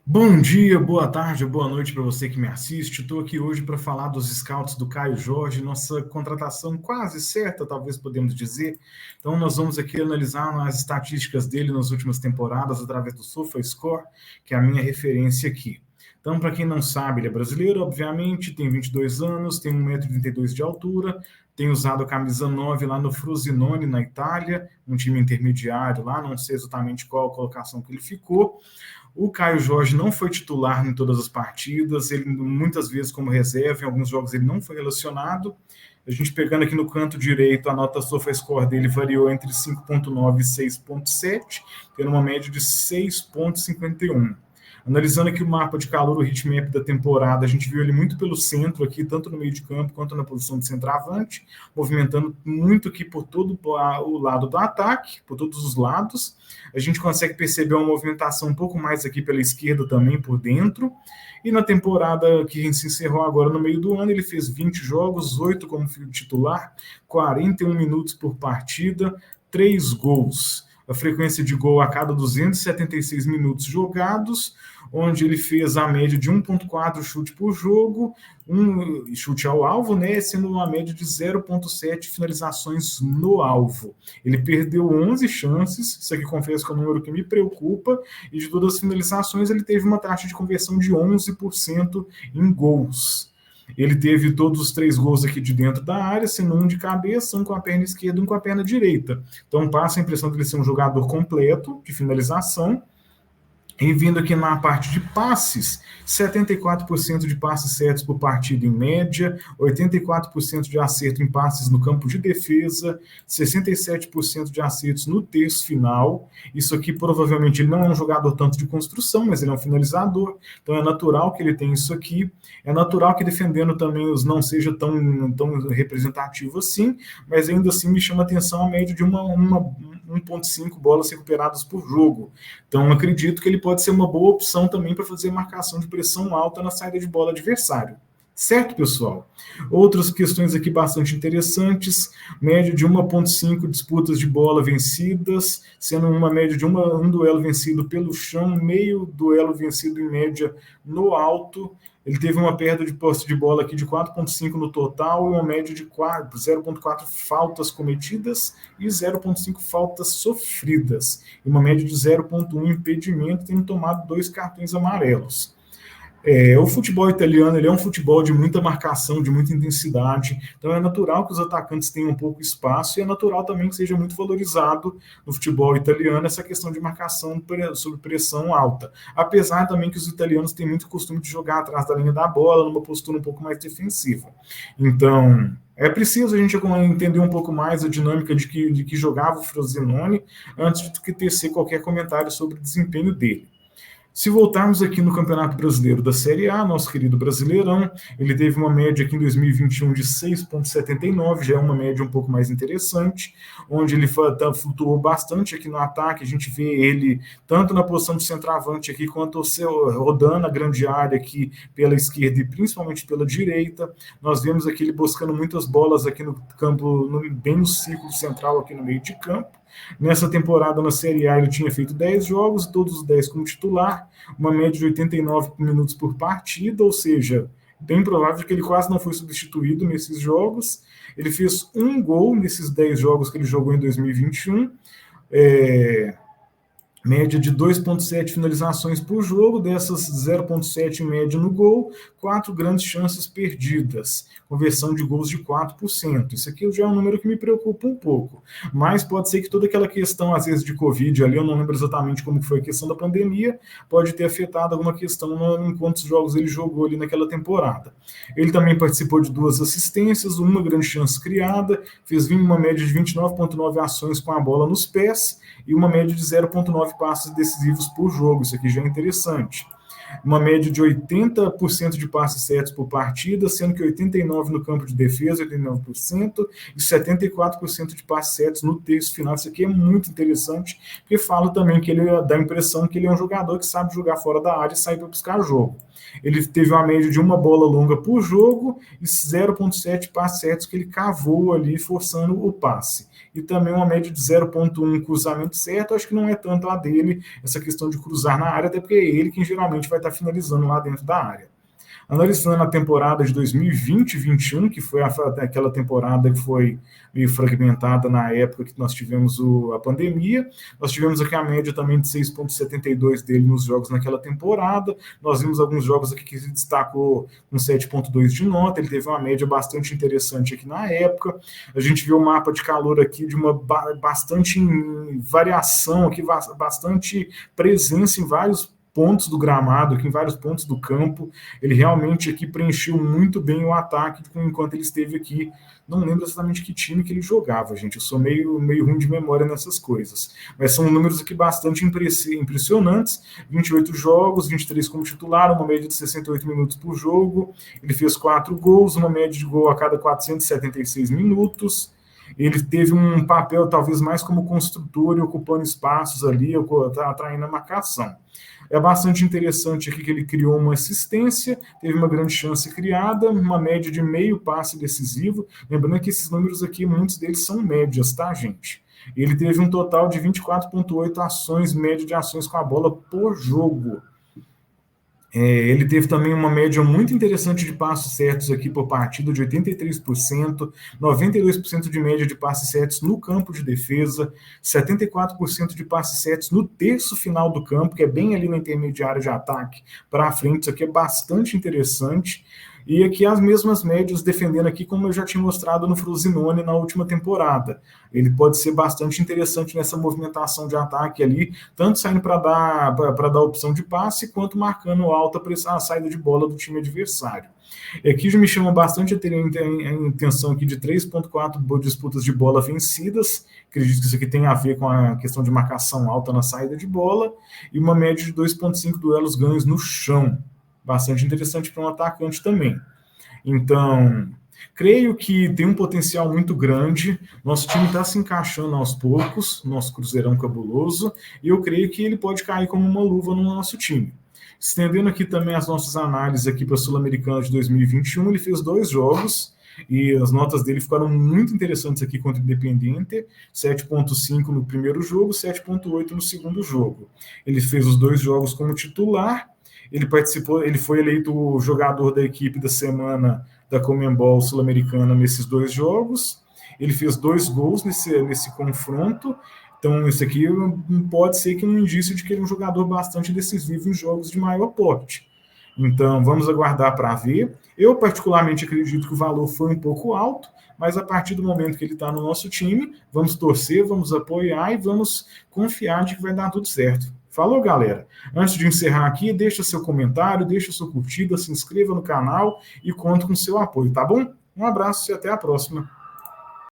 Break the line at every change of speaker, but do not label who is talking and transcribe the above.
Bom dia, boa tarde, boa noite para você que me assiste. Estou aqui hoje para falar dos scouts do Caio Jorge, nossa contratação quase certa, talvez podemos dizer. Então, nós vamos aqui analisar as estatísticas dele nas últimas temporadas através do SofaScore, que é a minha referência aqui. Então, para quem não sabe, ele é brasileiro, obviamente, tem 22 anos, tem 1,32 m de altura, tem usado a camisa 9 lá no Frosinone, na Itália, um time intermediário lá, não sei exatamente qual a colocação que ele ficou. O Caio Jorge não foi titular em todas as partidas, ele muitas vezes como reserva, em alguns jogos ele não foi relacionado. A gente pegando aqui no canto direito, a nota SofaScore dele variou entre 5,9 e 6,7, tendo uma média de 6,51. Analisando aqui o mapa de calor, o heatmap da temporada, a gente viu ele muito pelo centro aqui, tanto no meio de campo quanto na posição de centroavante, movimentando muito aqui por todo o lado do ataque, por todos os lados. A gente consegue perceber uma movimentação um pouco mais aqui pela esquerda também, por dentro. E na temporada que se encerrou agora no meio do ano, ele fez 20 jogos, 8 como titular, 41 minutos por partida, 3 gols. A frequência de gol a cada 276 minutos jogados, onde ele fez a média de 1,4 chute por jogo, um chute ao alvo, né, sendo uma média de 0,7 finalizações no alvo. Ele perdeu 11 chances, isso aqui confesso que é um número que me preocupa, e de todas as finalizações ele teve uma taxa de conversão de 11% em gols. Ele teve todos os 3 gols aqui de dentro da área, sendo um de cabeça, um com a perna esquerda e um com a perna direita. Então passa a impressão de ele ser um jogador completo de finalização. E vindo aqui na parte de passes, 74% de passes certos por partida em média, 84% de acerto em passes no campo de defesa, 67% de acertos no terço final. Isso aqui provavelmente ele não é um jogador tanto de construção, mas ele é um finalizador, então é natural que ele tenha isso aqui. É natural que defendendo também os não seja tão representativo assim, mas ainda assim me chama a atenção a média de 1,5 bolas recuperadas por jogo. Então acredito que ele pode ser uma boa opção também para fazer marcação de pressão alta na saída de bola adversário. Certo, pessoal? Outras questões aqui bastante interessantes, média de 1,5 disputas de bola vencidas, sendo uma média de um duelo vencido pelo chão, meio duelo vencido em média no alto. Ele teve uma perda de posse de bola aqui de 4,5 no total e uma média de 0,4 faltas cometidas e 0,5 faltas sofridas. E uma média de 0,1 impedimento, tendo tomado 2 cartões amarelos. O futebol italiano ele é um futebol de muita marcação, de muita intensidade, então é natural que os atacantes tenham pouco espaço e é natural também que seja muito valorizado no futebol italiano essa questão de marcação sob pressão alta, apesar também que os italianos têm muito costume de jogar atrás da linha da bola, numa postura um pouco mais defensiva. Então, é preciso a gente entender um pouco mais a dinâmica de que jogava o Frosinone antes de tecer qualquer comentário sobre o desempenho dele. Se voltarmos aqui no Campeonato Brasileiro da Série A, nosso querido Brasileirão, ele teve uma média aqui em 2021 de 6,79, já é uma média um pouco mais interessante, onde ele flutuou bastante aqui no ataque, a gente vê ele tanto na posição de centroavante aqui, quanto rodando a grande área aqui pela esquerda e principalmente pela direita. Nós vemos aqui ele buscando muitas bolas aqui no campo, bem no círculo central aqui no meio de campo. Nessa temporada na Série A ele tinha feito 10 jogos, todos os 10 como titular, uma média de 89 minutos por partida, ou seja, bem provável que ele quase não foi substituído nesses jogos. Ele fez um gol nesses 10 jogos que ele jogou em 2021, média de 2,7 finalizações por jogo, dessas 0,7 em média no gol, 4 grandes chances perdidas, conversão de gols de 4%. Isso aqui já é um número que me preocupa um pouco, mas pode ser que toda aquela questão, às vezes, de Covid ali, eu não lembro exatamente como foi a questão da pandemia, pode ter afetado alguma questão em quantos jogos ele jogou ali naquela temporada. Ele também participou de 2 assistências, uma grande chance criada, fez uma média de 29,9 ações com a bola nos pés, e uma média de 0,9 passes decisivos por jogo. Isso aqui já é interessante. uma média de 80% de passes certos por partida, sendo que 89% no campo de defesa, 89%, e 74% de passes certos no terço final. Isso aqui é muito interessante, porque fala também que ele dá a impressão que ele é um jogador que sabe jogar fora da área e sair para buscar o jogo. Ele teve uma média de uma bola longa por jogo e 0,7 passes certos que ele cavou ali, forçando o passe. E também uma média de 0,1 cruzamento certo. Acho que não é tanto a dele, essa questão de cruzar na área, até porque é ele quem geralmente vai estar finalizando lá dentro da área. Analisando a temporada de 2020 e 2021, que foi aquela temporada que foi meio fragmentada na época que nós tivemos a pandemia, nós tivemos aqui a média também de 6,72 dele nos jogos naquela temporada, nós vimos alguns jogos aqui que se destacou com 7,2 de nota, ele teve uma média bastante interessante aqui na época, a gente viu o mapa de calor aqui de uma bastante variação aqui, bastante presença em vários pontos do gramado, aqui em vários pontos do campo. Ele realmente aqui preencheu muito bem o ataque enquanto ele esteve aqui. Não lembro exatamente que time que ele jogava, gente. Eu sou meio ruim de memória nessas coisas. Mas são números aqui bastante impressionantes. 28 jogos, 23 como titular, uma média de 68 minutos por jogo. Ele fez 4 gols, uma média de gol a cada 476 minutos. Ele teve um papel talvez mais como construtor e ocupando espaços ali, atraindo a marcação. É bastante interessante aqui que ele criou uma assistência, teve uma grande chance criada, uma média de meio passe decisivo. Lembrando que esses números aqui, muitos deles são médias, tá, gente? Ele teve um total de 24,8 ações, média de ações com a bola por jogo. Ele teve também uma média muito interessante de passos certos aqui por partida, de 83%, 92% de média de passes certos no campo de defesa, 74% de passes certos no terço final do campo, que é bem ali na intermediária de ataque para frente. Isso aqui é bastante interessante. E aqui as mesmas médias defendendo aqui, como eu já tinha mostrado no Frosinone na última temporada. Ele pode ser bastante interessante nessa movimentação de ataque ali, tanto saindo para dar opção de passe, quanto marcando alta a saída de bola do time adversário. Aqui já me chama bastante a intenção aqui de 3,4 disputas de bola vencidas. Acredito que isso aqui tem a ver com a questão de marcação alta na saída de bola, e uma média de 2,5 duelos ganhos no chão. Bastante interessante para um atacante também. Então, creio que tem um potencial muito grande. Nosso time está se encaixando aos poucos, nosso Cruzeirão cabuloso, e eu creio que ele pode cair como uma luva no nosso time. Estendendo aqui também as nossas análises aqui para a Sul-Americana de 2021, ele fez 2 jogos, e as notas dele ficaram muito interessantes aqui contra o Independiente, 7,5 no primeiro jogo, 7,8 no segundo jogo. Ele fez os 2 jogos como titular. Ele participou, ele foi eleito o jogador da equipe da semana da Conmebol Sul-Americana nesses 2 jogos. Ele fez 2 gols nesse confronto. Então, isso aqui pode ser que um indício de que ele é um jogador bastante decisivo em jogos de maior porte. Então, vamos aguardar para ver. Eu, particularmente, acredito que o valor foi um pouco alto, mas a partir do momento que ele está no nosso time, vamos torcer, vamos apoiar e vamos confiar de que vai dar tudo certo. Falou, galera? Antes de encerrar aqui, deixa seu comentário, deixa sua curtida, se inscreva no canal e conto com seu apoio, tá bom? Um abraço e até a próxima.